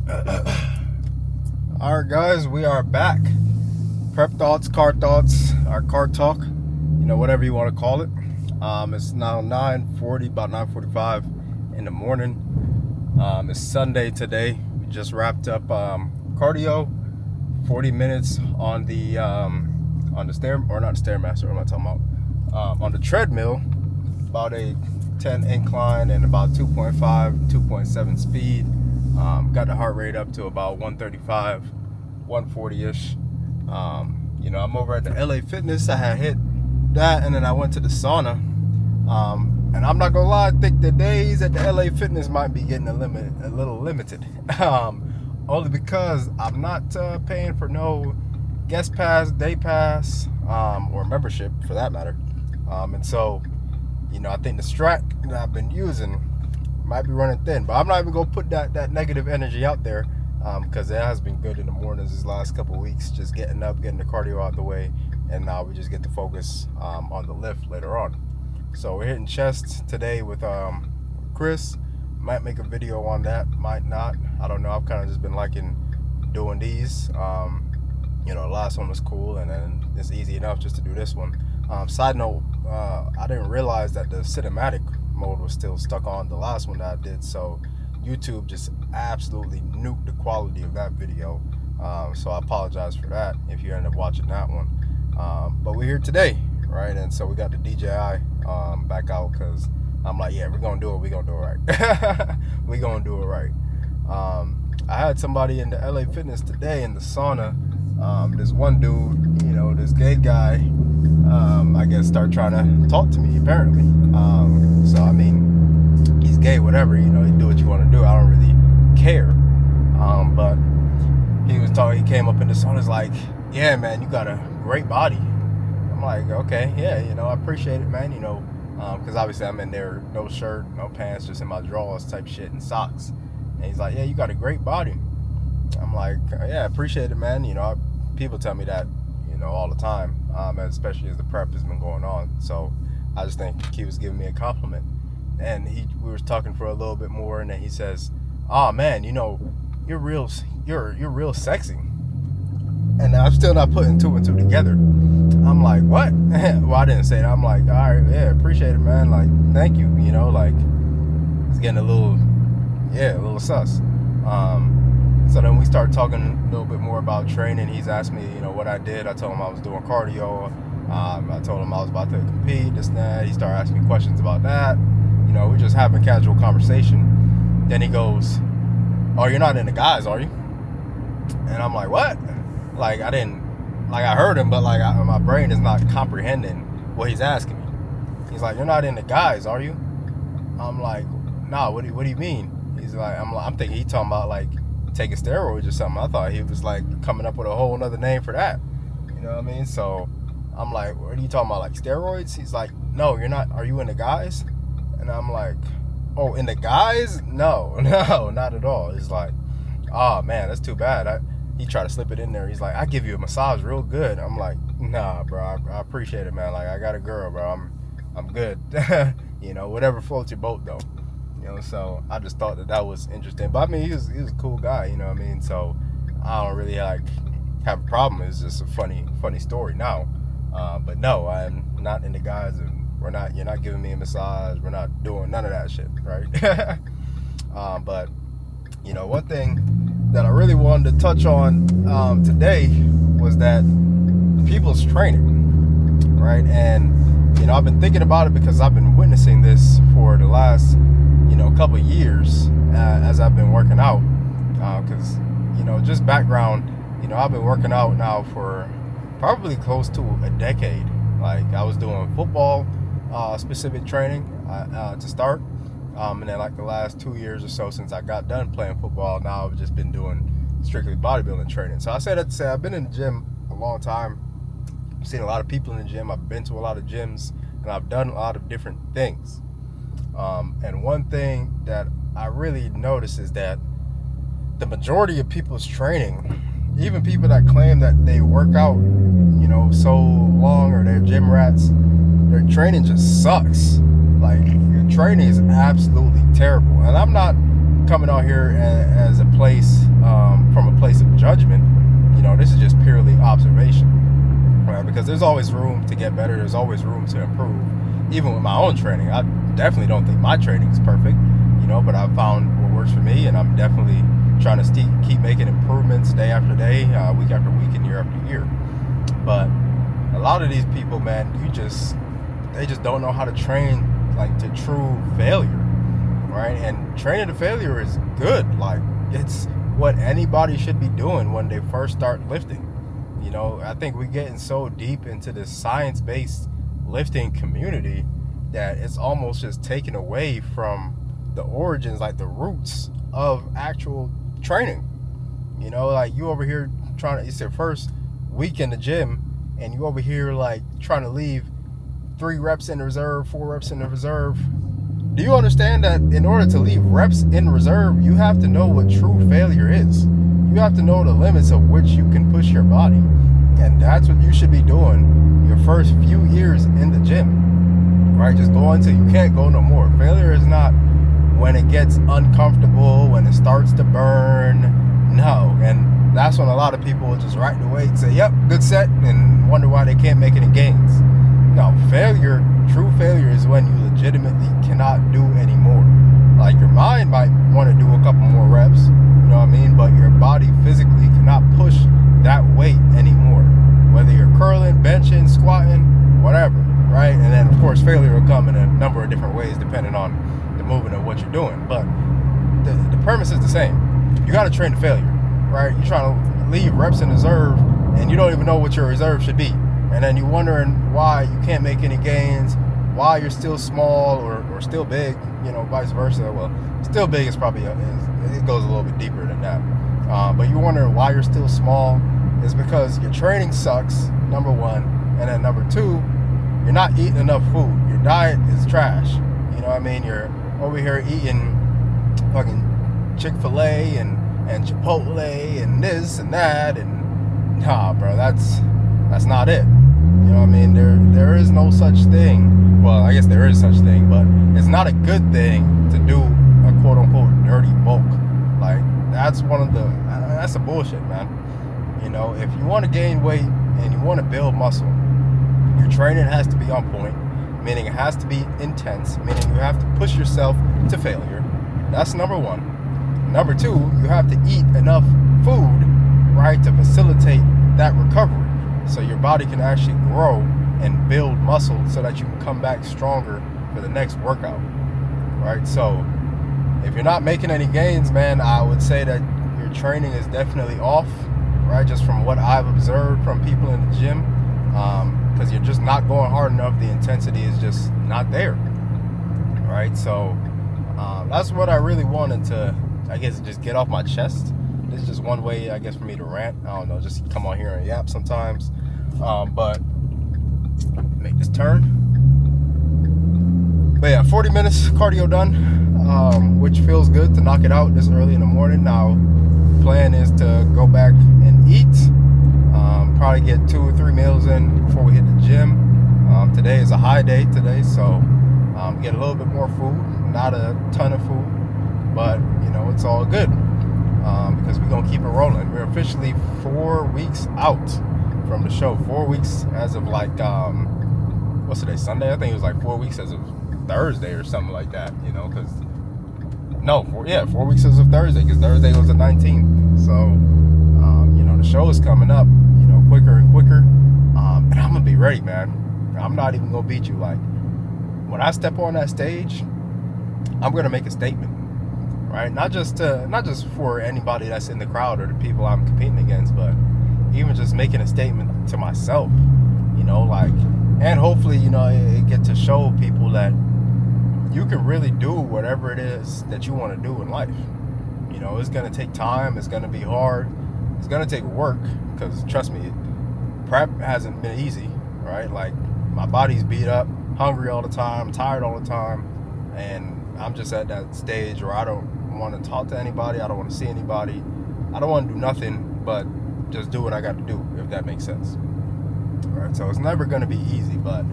Alright guys, we are back. Prep thoughts, car thoughts, our car talk, whatever you want to call it. It's now 9:40, about 9:45 in the morning. It's Sunday today. We just wrapped up cardio, 40 minutes on the stair, or not the Stairmaster, what am I talking about? On the treadmill, about a 10 incline and about 2.5, 2.7 speed. Got the heart rate up to about 135, 140-ish. I'm over at the LA Fitness. I had hit that, and then I went to the sauna. And I'm not gonna lie, I think the days at the LA Fitness might be getting a little limited. Only because I'm not paying for no guest pass, day pass, or membership for that matter. And so, I think the strat that I've been using might be running thin, but I'm not even gonna put that negative energy out there, because it has been good in the mornings these last couple of weeks, just getting up, getting the cardio out the way, and now we just get to focus on the lift later on. So we're hitting chest today with Chris. Might make a video on that, might not, I don't know. I've kind of just been liking doing these. The last one was cool, and then it's easy enough just to do this one. Side note, I didn't realize that the cinematic mode was still stuck on the last one that I did, so YouTube just absolutely nuked the quality of that video. So I apologize for that if you end up watching that one. But we're here today, right? And so we got the DJI back out, because I'm like, yeah, we're gonna do it right. We're gonna do it right. I had somebody in the LA Fitness today in the sauna. This one dude, this gay guy, I guess, start trying to talk to me, apparently. So, I mean, he's gay, whatever, you do what you want to do. I don't really care. But he came up in the sauna, is like, yeah, man, you got a great body. I'm like, okay, yeah, I appreciate it, man, because obviously I'm in there, no shirt, no pants, just in my drawers type shit and socks. And he's like, yeah, you got a great body. I'm like, yeah, appreciate it, man. People tell me that, all the time, especially as the prep has been going on. So I just think he was giving me a compliment. And we were talking for a little bit more, and then he says, oh man, you're real sexy. And I'm still not putting two and two together. I'm like, what? Well, I didn't say that. I'm like, all right, yeah, appreciate it, man. Like, thank you. It's getting a little sus. So then we started talking a little bit more about training. He's asked me, what I did. I told him I was doing cardio. I told him I was about to compete, this and that. He started asking me questions about that. We're just having casual conversation. Then he goes, oh, you're not into guys, are you? And I'm like, what? Like, I heard him, but my brain is not comprehending what he's asking me. He's like, you're not into guys, are you? I'm like, nah, what do you mean? He's like, I'm thinking he talking about like taking steroids or something. I thought he was like coming up with a whole nother name for that. You know what I mean? So I'm like, what are you talking about, like steroids? He's like, no, you're not. Are you into guys? And I'm like, oh, into guys? No, not at all. He's like, oh man, that's too bad. He tried to slip it in there. He's like, I give you a massage real good. I'm like, nah, bro, I appreciate it, man. Like, I got a girl, bro. I'm good. Whatever floats your boat, though. So I just thought that was interesting. But I mean, he was a cool guy, you know what I mean? So I don't really have a problem. It's just a funny story now. But no, I'm not into guys, and you're not giving me a massage. We're not doing none of that shit, right? But one thing that I really wanted to touch on today was that people's training, right? And I've been thinking about it because I've been witnessing this for the last couple years as I've been working out, because just background, I've been working out now for probably close to a decade. Like, I was doing football specific training to start, and then like the last 2 years or so since I got done playing football, now I've just been doing strictly bodybuilding training. So I say that to say I've been in the gym a long time. I've seen a lot of people in the gym. I've been to a lot of gyms, and I've done a lot of different things. And one thing that I really notice is that the majority of people's training, even people that claim that they work out, so long, or they're gym rats, their training just sucks. Like, your training is absolutely terrible. And I'm not coming out here as a place there's always room to get better. There's always room to improve. Even with my own training, I definitely don't think my training is perfect, but I've found what works for me, and I'm definitely trying to keep making improvements day after day, week after week, and year after year. But a lot of these people, man, they just don't know how to train like to true failure, right? And training to failure is good. Like, it's what anybody should be doing when they first start lifting. I think we're getting so deep into this science-based lifting community that it's almost just taken away from the origins, like the roots of actual training. Like, you over here it's your first week in the gym, and you over here like trying to leave 3 reps in reserve, 4 reps in the reserve. Do you understand that in order to leave reps in reserve, you have to know what true failure is? You have to know the limits of which you can push your body. And that's what you should be doing your first few years in the gym, right? Just go until you can't go no more. Failure is not when it gets uncomfortable, when it starts to burn. No. And that's when a lot of people just right away say, yep, good set, and wonder why they can't make any gains. No, true failure is when you legitimately cannot do anymore. Like, your mind might want to do a couple more reps, you know what I mean? But your body physically cannot push that weight anymore. Whether you're curling, benching, squatting, whatever, right? And then, of course, failure will come in a number of different ways depending on the movement of what you're doing. But the premise is the same. You got to train to failure, right? You're trying to leave reps in reserve, and you don't even know what your reserve should be. And then you're wondering why you can't make any gains, why you're still small or still big, vice versa. Well, still big is probably, it goes a little bit deeper than that. But you're wondering why you're still small is because your training sucks, number one. And then number two, you're not eating enough food. Your diet is trash. You know what I mean? You're over here eating fucking Chick-fil-A and Chipotle and this and that. And nah, bro, that's not it. You know what I mean? There is no such thing. Well, I guess there is such thing, but it's not a good thing to do a quote unquote dirty bulk. Like, that's a bullshit, man. If you want to gain weight and you want to build muscle, your training has to be on point, meaning it has to be intense, meaning you have to push yourself to failure. That's number one. Number two, you have to eat enough food, right, to facilitate that recovery, so your body can actually grow and build muscle so that you can come back stronger for the next workout, right? So if you're not making any gains, man, I would say that your training is definitely off, right? Just from what I've observed from people in the gym, because you're just not going hard enough. The intensity is just not there, right? So that's what I really wanted to, I guess, just get off my chest. This is just one way, I guess, for me to rant. I don't know, just come on here and yap sometimes. But make this turn. But yeah, 40 minutes cardio done, which feels good to knock it out this early in the morning. Now, plan is to go back and eat. Probably get 2 or 3 meals in before we hit the gym. Today is a high day today, so get a little bit more food, not a ton of food, but it's all good. Because we're gonna keep it rolling. We're officially 4 weeks out from the show. 4 weeks as of like what's today, Sunday? I think it was like 4 weeks as of Thursday or something like that. Because 4 weeks as of Thursday, because Thursday was the 19th. So the show is coming up, quicker and quicker. And I'm gonna be ready, man. I'm not even gonna beat you. Like, when I step on that stage, I'm gonna make a statement. Right, not just for anybody that's in the crowd or the people I'm competing against, but even just making a statement to myself, and hopefully, it get to show people that you can really do whatever it is that you want to do in life. It's gonna take time, it's gonna be hard, it's gonna take work, because trust me, prep hasn't been easy, right? Like, my body's beat up, hungry all the time, tired all the time, and I'm just at that stage where I don't want to talk to anybody. I don't want to see anybody. I don't want to do nothing but just do what I got to do, if that makes sense. All right, so it's never going to be easy, but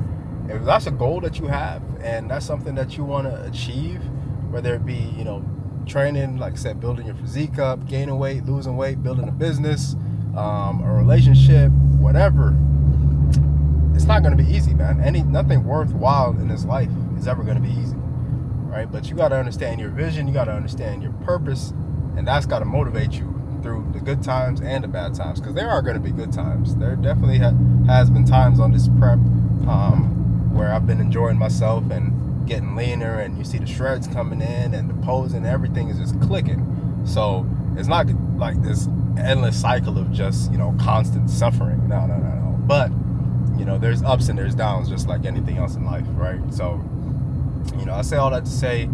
if that's a goal that you have and that's something that you want to achieve, whether it be, training, like I said, building your physique up, gaining weight, losing weight, building a business, a relationship, whatever, it's not going to be easy, man. Nothing worthwhile in this life is ever going to be easy, right? But you got to understand your vision, you got to understand your purpose, and that's got to motivate you through the good times and the bad times, because there are going to be good times. There definitely has been times on this prep where I've been enjoying myself and getting leaner, and you see the shreds coming in and the posing, everything is just clicking. So it's not like this endless cycle of just, constant suffering. No. But, there's ups and there's downs, just like anything else in life, right? So, I say all that to say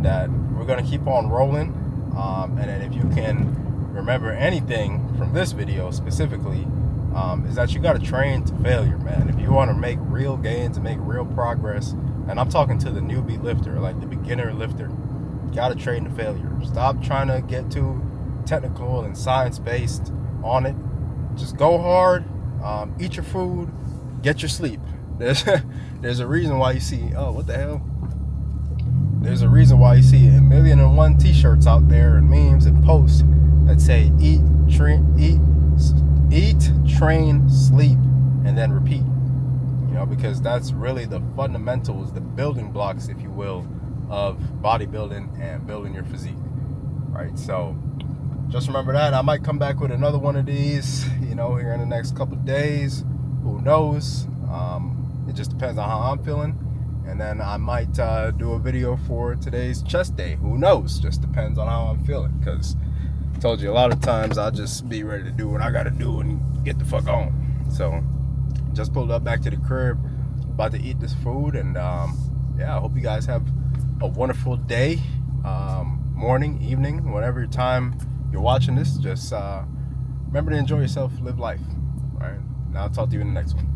that we're going to keep on rolling. And then if you can remember anything from this video specifically, is that you got to train to failure, man. If you want to make real gains and make real progress, and I'm talking to the newbie lifter, like the beginner lifter, you got to train to failure. Stop trying to get too technical and science-based on it. Just go hard, eat your food, get your sleep. There's a reason why you see, what the hell? There's a reason why you see 1,000,001 t-shirts out there and memes and posts that say eat, train, sleep, and then repeat. Because that's really the fundamentals, the building blocks, if you will, of bodybuilding and building your physique, right? So just remember that. I might come back with another one of these, here in the next couple of days. Who knows? It just depends on how I'm feeling. And then I might do a video for today's chest day. Who knows? Just depends on how I'm feeling. Because I told you, a lot of times I'll just be ready to do what I got to do and get the fuck on. So just pulled up back to the crib, about to eat this food. And I hope you guys have a wonderful day, morning, evening, whatever time you're watching this. Just remember to enjoy yourself, live life. All right. Now I'll talk to you in the next one.